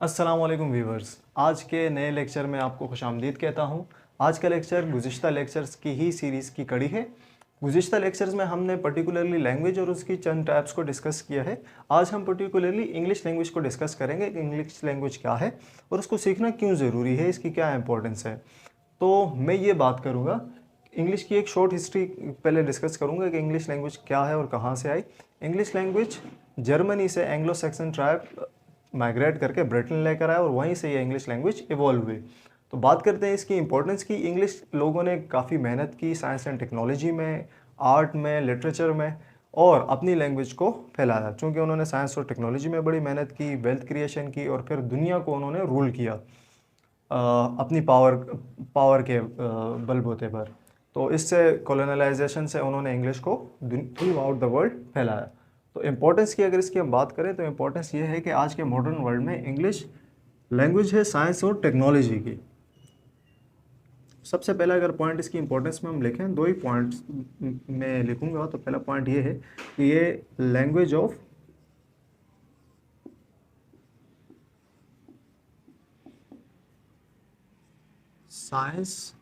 अस्सलामुअलैकुम व्यूवर्स। आज के नए लेक्चर में आपको खुशामदीद कहता हूँ। आज का लेक्चर गुज़िश्ता लेक्चर्स की ही सीरीज़ की कड़ी है। गुज़िश्ता लेक्चर्स में हमने पर्टिकुलरली लैंग्वेज और उसकी चंद टाइप्स को डिस्कस किया है। आज हम पर्टिकुलरली इंग्लिश लैंग्वेज को डिस्कस करेंगे कि इंग्लिश लैंग्वेज क्या है और उसको सीखना क्यों ज़रूरी है, इसकी क्या इंपॉर्टेंस है। तो मैं ये बात करूँगा, इंग्लिश की एक शॉर्ट हिस्ट्री पहले डिस्कस करूँगा कि इंग्लिश लैंग्वेज क्या है और कहाँ से आई। इंग्लिश लैंग्वेज जर्मनी से एंग्लो सैक्सन ट्राइब माइग्रेट करके ब्रिटेन लेकर आया और वहीं से ये इंग्लिश लैंग्वेज इवॉल्व हुई। तो बात करते हैं इसकी इंपॉर्टेंस की। इंग्लिश लोगों ने काफ़ी मेहनत की साइंस एंड टेक्नोलॉजी में, आर्ट में, लिटरेचर में, और अपनी लैंग्वेज को फैलाया। चूँकि उन्होंने साइंस और टेक्नोलॉजी में बड़ी मेहनत की, वेल्थ क्रिएशन की, और फिर दुनिया को उन्होंने रूल किया अपनी पावर के बलबूते पर। तो इससे कॉलोनलाइजेशन से उन्होंने इंग्लिश को थ्रू आउट द वर्ल्ड फैलाया। तो इम्पोर्टेंस की अगर इसकी हम बात करें तो इम्पोर्टेंस ये है कि आज के मॉडर्न वर्ल्ड में इंग्लिश लैंग्वेज है साइंस और टेक्नोलॉजी की। सबसे पहला अगर पॉइंट इसकी इंपॉर्टेंस में हम लिखें, दो ही पॉइंट्स में लिखूंगा। तो पहला पॉइंट ये है कि ये language of science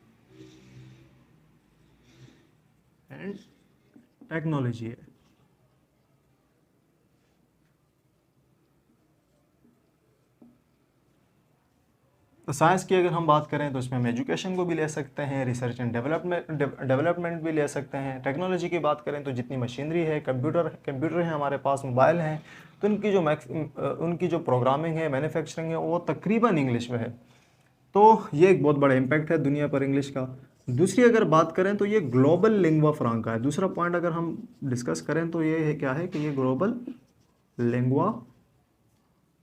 and technology है। तो साइंस की अगर हम बात करें तो इसमें हम एजुकेशन को भी ले सकते हैं, रिसर्च एंड डेवलपमेंट भी ले सकते हैं। टेक्नोलॉजी की बात करें तो जितनी मशीनरी है, कंप्यूटर है हमारे पास, मोबाइल हैं, तो उनकी जो प्रोग्रामिंग है, मैन्युफैक्चरिंग है, वो तकरीबन इंग्लिश में है। तो ये एक बहुत बड़ा इम्पैक्ट है दुनिया पर इंग्लिश का। दूसरी अगर बात करें तो ये ग्लोबल लिंग्वा फ्रांका है। दूसरा पॉइंट अगर हम डिस्कस करें तो ये है क्या है कि ये ग्लोबल लिंग्वा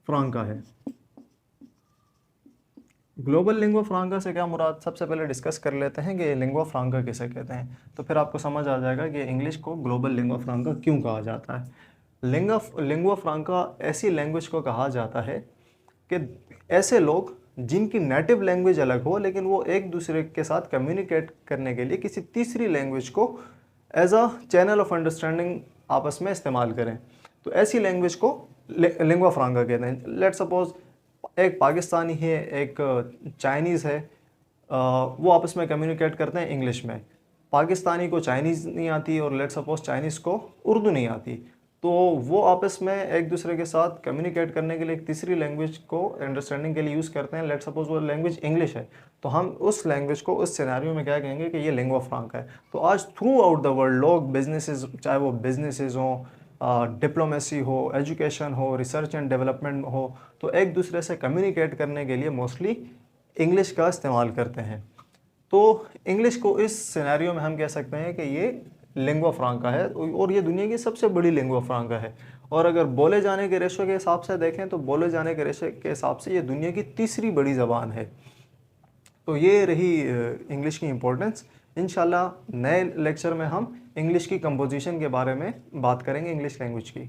फ्रांका है। ग्लोबल लिंग्वा फ्रांका से क्या मुराद, सबसे पहले डिस्कस कर लेते हैं कि लिंग्वा फ्रांका किसे कहते हैं। तो फिर आपको समझ आ जाएगा कि इंग्लिश को ग्लोबल लिंग्वा फ्रांका क्यों कहा जाता है। लिंग्वा फ्रांका ऐसी लैंग्वेज को कहा जाता है कि ऐसे लोग जिनकी नेटिव लैंग्वेज अलग हो लेकिन वो एक दूसरे के साथ कम्युनिकेट करने के लिए किसी तीसरी लैंग्वेज को as a channel of understanding आपस में इस्तेमाल करें। तो ऐसी लैंग्वेज को लिंग्वा फ्रांका कहते हैं। लेट सपोज एक पाकिस्तानी है, एक चाइनीज़ है, वो आपस में कम्युनिकेट करते हैं इंग्लिश में। पाकिस्तानी को चाइनीज़ नहीं आती और लेट सपोज चाइनीज़ को उर्दू नहीं आती, तो वो आपस में एक दूसरे के साथ कम्युनिकेट करने के लिए एक तीसरी लैंग्वेज को अंडरस्टैंडिंग के लिए यूज़ करते हैं। लेट सपोज वो लैंग्वेज इंग्लिश है, तो हम उस लैंग्वेज को उस सिनेरियो में क्या कहेंगे कि ये लिंग्वा फ्रांका है। तो आज थ्रू आउट द वर्ल्ड लोग बिजनेसेस, चाहे वो बिजनेसेस हों, डिप्लोमेसी हो, एजुकेशन हो, रिसर्च एंड डेवलपमेंट हो, तो एक दूसरे से कम्युनिकेट करने के लिए मोस्टली इंग्लिश का इस्तेमाल करते हैं। तो इंग्लिश को इस सिनेरियो में हम कह सकते हैं कि ये लिंग्वा फ्रांका है और ये दुनिया की सबसे बड़ी लिंग्वा फ्रांका है। और अगर बोले जाने के रेशो के हिसाब से देखें तो बोले जाने के रेशो के हिसाब से ये दुनिया की तीसरी बड़ी ज़बान है। तो ये रही इंग्लिश की इम्पोर्टेंस। इंशाल्लाह नए लेक्चर में हम इंग्लिश की कंपोजिशन के बारे में बात करेंगे, इंग्लिश लैंग्वेज की।